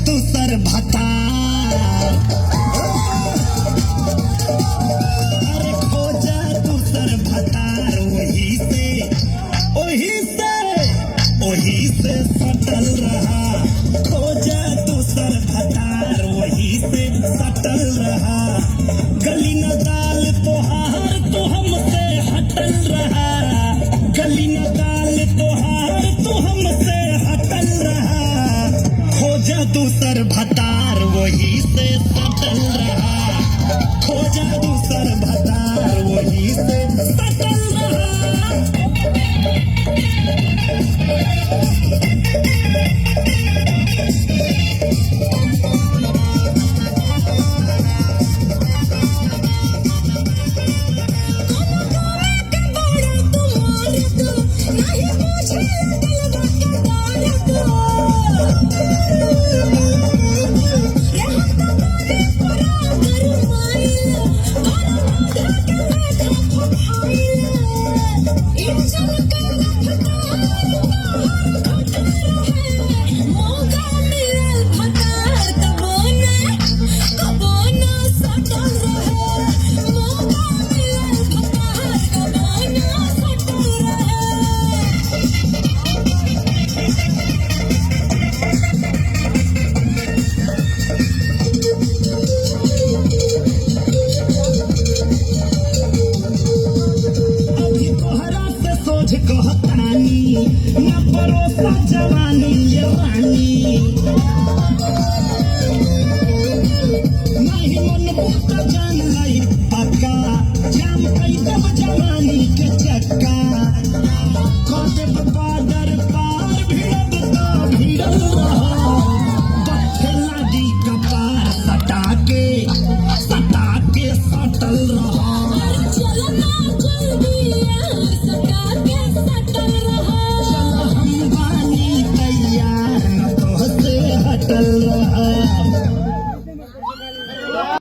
दूसर भतार अरे खोजा दूसर भतार वही से सटल रहा खोजा दूसर भतार वही से सटल रहा गली न दाल तोहार तो हमसे हटल रहा गली न दाल तोहार तो हमसे हटल रहा खोजा दूसर भतार वही से सटल रहा खोजा दूसर भतार वही से सटल रहा कहतानी न भरोसा जवानी ये रानी नहीं मन बुत जान लाई पक्का जाम कई दब जवानी के चक्का कदे बादर पार भिड़ब तो भिड़ल रहा